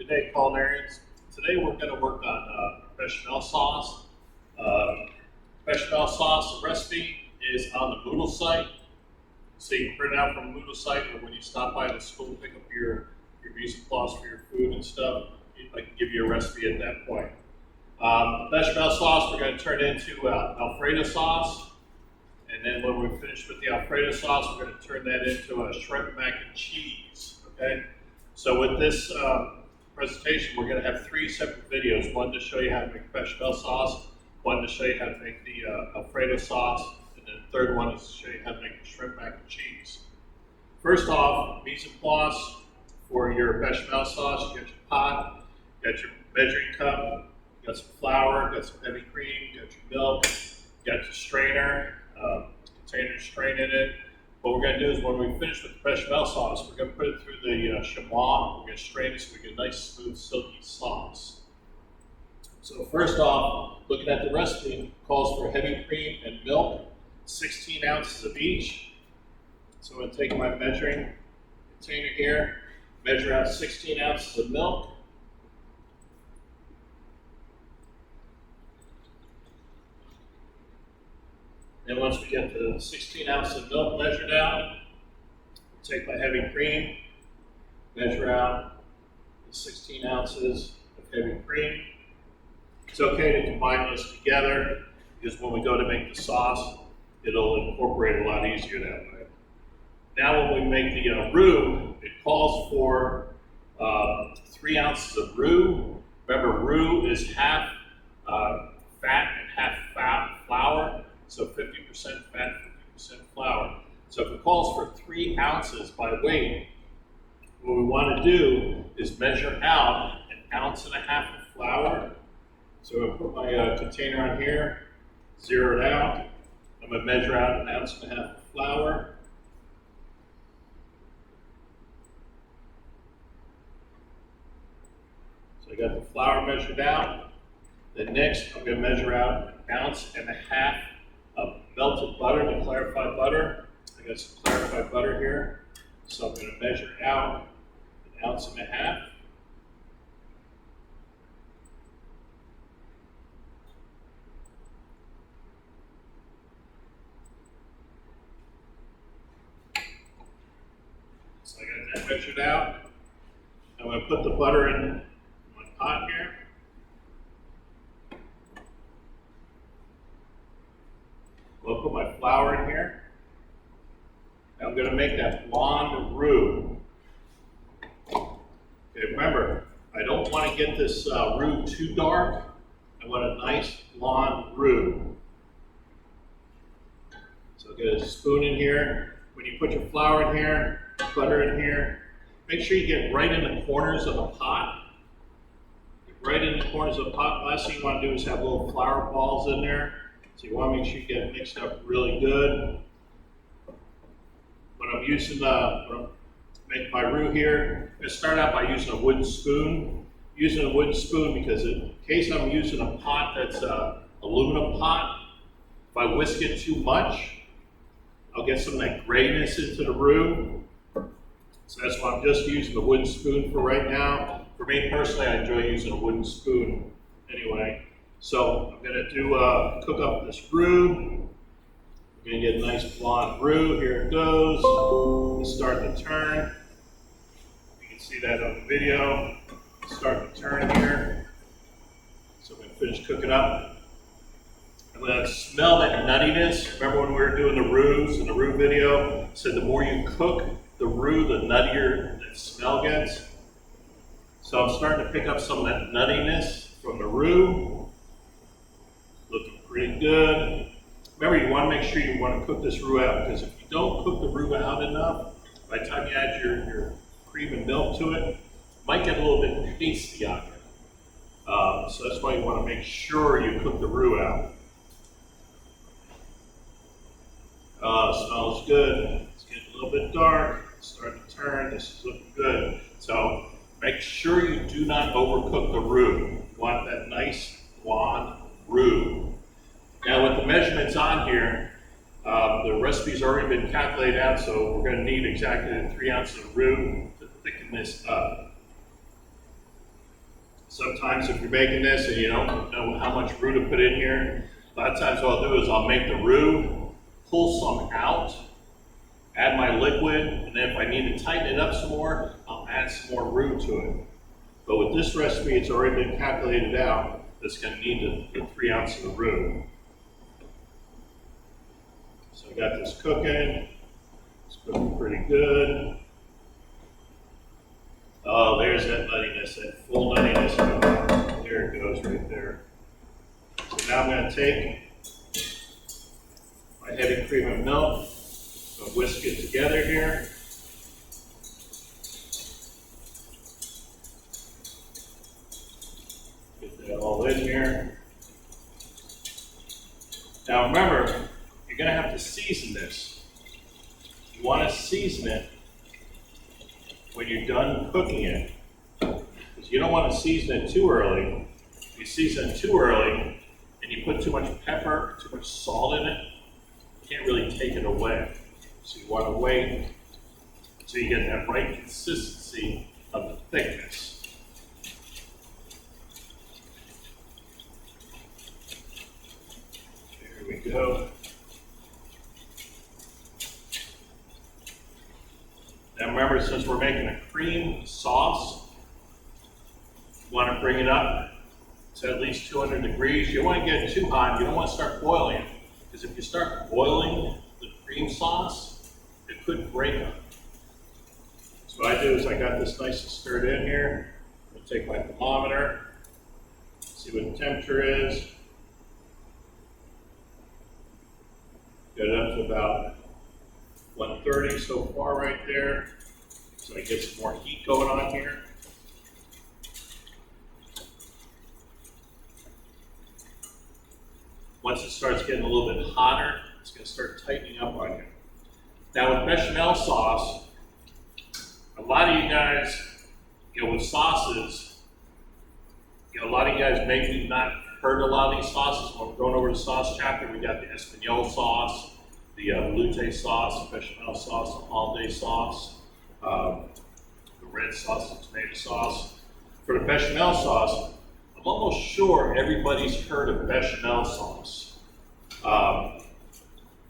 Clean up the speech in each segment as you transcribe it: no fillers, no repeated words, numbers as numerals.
Good day, culinarians. Today we're going to work on bechamel sauce. Bechamel sauce, the recipe is on the Moodle site. So you can print it out from the Moodle site, or when you stop by the school, pick up your mise en place for your food and stuff. I can give you a recipe at that point. Bechamel sauce we're going to turn into Alfredo sauce. And then when we're finished with the Alfredo sauce, we're going to turn that into a shrimp mac and cheese. Okay? So with this presentation, we're going to have 3 separate videos. One to show you how to make bechamel sauce, one to show you how to make the Alfredo sauce, and then the third one is to show you how to make the shrimp mac and cheese. First off, mise en place for your bechamel sauce. You got your pot, you got your measuring cup, you got some flour, you got some heavy cream, you got your milk, you got your strainer, container strain in it. What we're going to do is when we finish with the bechamel sauce, we're going to put it through the chamois. We're going to strain it so we get a nice, smooth, silky sauce. So first off, looking at the recipe, it calls for heavy cream and milk, 16 ounces of each. So I'm going to take my measuring container here, measure out 16 ounces of milk. And once we get the 16 ounces of milk measured out, take my heavy cream, measure out the 16 ounces of heavy cream. It's okay to combine this together because when we go to make the sauce, it'll incorporate a lot easier that way. Now when we make the roux, it calls for 3 ounces of roux. Remember, roux is half fat and half flour. So 50% fat, 50% flour. So if it calls for 3 ounces by weight, what we want to do is measure out 1.5 ounces of flour. So I'm going to put my container on here, zero it out. I'm going to measure out 1.5 ounces of flour. So I got the flour measured out. Then next, I'm going to measure out 1.5 ounces of melted butter, the clarified butter. I got some clarified butter here. So I'm going to measure out 1.5 ounces. So I got that measured out. I'm going to put the butter in my pot here. I'll put my flour in here. And I'm going to make that blonde roux. Okay, remember, I don't want to get this roux too dark. I want a nice blonde roux. So I'll get a spoon in here. When you put your flour in here, butter in here, make sure you get right in the corners of the pot. Get right in the corners of the pot. Last thing you want to do is have little flour balls in there. So you want to make sure you get it mixed up really good. When I'm using make my roux here, I'm going to start out by using a wooden spoon. Using a wooden spoon because in case I'm using a pot that's an aluminum pot, if I whisk it too much, I'll get some of that grayness into the roux. So that's why I'm just using the wooden spoon for right now. For me personally, I enjoy using a wooden spoon anyway. So I'm going to cook up this roux. I'm going to get a nice blonde roux. Here it goes. It's starting to turn. You can see that on the video. It's starting to turn here. So I'm going to finish cooking up. I'm going to smell that nuttiness. Remember when we were doing the roux in the roux video? I said the more you cook the roux, the nuttier the smell gets. So I'm starting to pick up some of that nuttiness from the roux. Looking pretty good. Remember, you want to make sure you want to cook this roux out, because if you don't cook the roux out enough, by the time you add your cream and milk to it, it might get a little bit pasty on it. So that's why you want to make sure you cook the roux out. Smells good. It's getting a little bit dark. It's starting to turn. This is looking good. So make sure you do not overcook the roux. You want that nice blonde roux. Now with the measurements on here, the recipe's already been calculated out, so we're going to need exactly 3 ounces of roux to thicken this up. Sometimes if you're making this and you don't know how much roux to put in here, a lot of times what I'll do is I'll make the roux, pull some out, add my liquid, and then if I need to tighten it up some more, I'll add some more roux to it. But with this recipe, it's already been calculated out. It's going to need the 3 ounces of roux. So I got this cooking. It's cooking pretty good. Oh, there's that nuttiness, that full nuttiness. There it goes right there. So now I'm going to take my heavy cream of milk, so whisk it together here. Get that all in here. Now remember, you're going to have to season this. You want to season it when you're done cooking it, because you don't want to season it too early. If you season it too early and you put too much pepper, too much salt in it, you can't really take it away. So you want to wait until you get that right consistency of the thickness. There we go. Now remember, since we're making a cream sauce, you want to bring it up to at least 200 degrees. You don't want to get it too hot. You don't want to start boiling it, because if you start boiling the cream sauce, it could break up. So what I do is I got this nice and stirred in here. I'm going to take my thermometer, see what the temperature is. Get it up to about 130 so far right there. So I get some more heat going on here. Once it starts getting a little bit hotter, it's going to start tightening up on you. Now with bechamel sauce, a lot of you guys, with sauces, a lot of you guys maybe not heard a lot of these sauces. When we're going over the sauce chapter, we got the Espanol sauce, the velouté sauce, the bechamel sauce, the hollandaise sauce, the red sauce, the tomato sauce. For the bechamel sauce, I'm almost sure everybody's heard of bechamel sauce.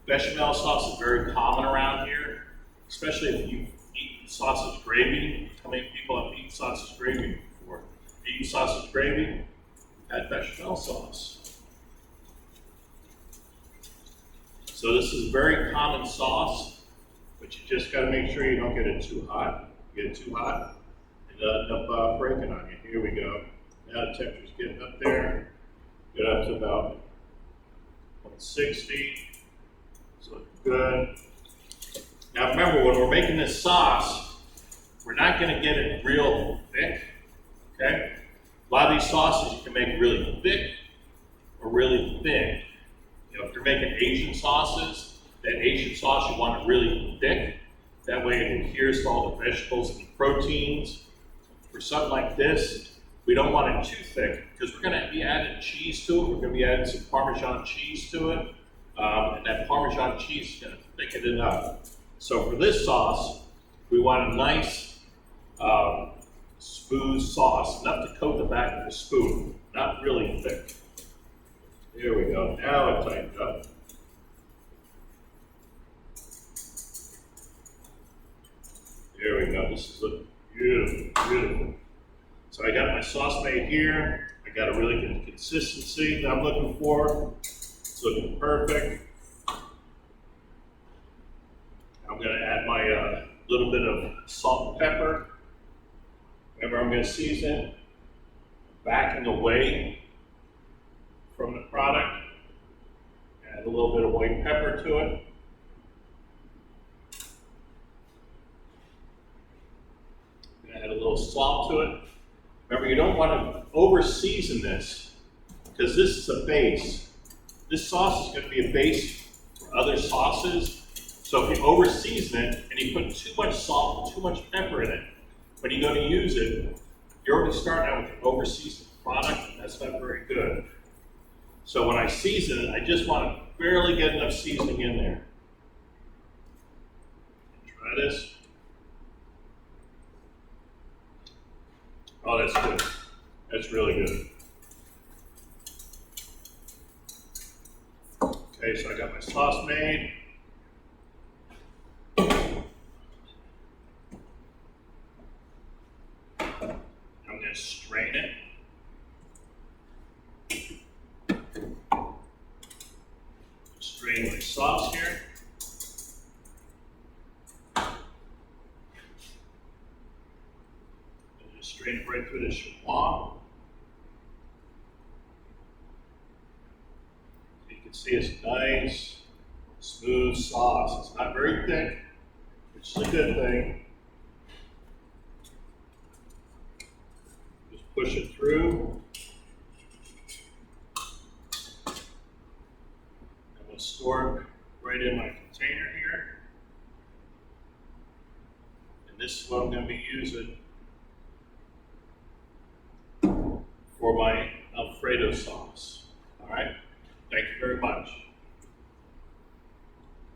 Bechamel sauce is very common around here, especially if you eat sausage gravy. How many people have eaten sausage gravy before? Eaten sausage gravy, had bechamel sauce. So this is a very common sauce, but you just got to make sure you don't get it too hot. Get it too hot, it'll end up breaking on you. Here we go. Now the temperature's getting up there. Get up to about 160. So it's good. Now remember, when we're making this sauce, we're not going to get it real thick. Okay? A lot of these sauces you can make really thick or really thin. If you're making Asian sauces, that Asian sauce you want it really thick. That way it adheres to all the vegetables and the proteins. For something like this, we don't want it too thick because we're going to be adding cheese to it. We're going to be adding some Parmesan cheese to it. And that Parmesan cheese is going to thicken it up. So for this sauce, we want a nice smooth sauce, enough to coat the back of the spoon, not really thick. There we go. Now it tightened up. There we go. This is looking beautiful, beautiful. So I got my sauce made here. I got a really good consistency that I'm looking for. It's looking perfect. I'm going to add my little bit of salt and pepper. Remember, I'm going to season backing away from the product. Add a little bit of white pepper to it. Add a little salt to it. Remember, you don't want to over season this because this is a base. This sauce is going to be a base for other sauces. So if you over season it and you put too much salt and too much pepper in it, when you go to use it, you're already starting out with an over seasoned product, and that's not very good. So when I season it, I just want to barely get enough seasoning in there. Try this. Oh, that's good. That's really good. Okay, so I got my sauce made. I'm going to strain it. Strain my sauce here. And just strain it right through the chamois. So you can see it's nice, smooth sauce. It's not very thick, which is a good thing. Just push it through. I'm going to store it right in my container here. And this is what I'm going to be using for my Alfredo sauce. All right? Thank you very much.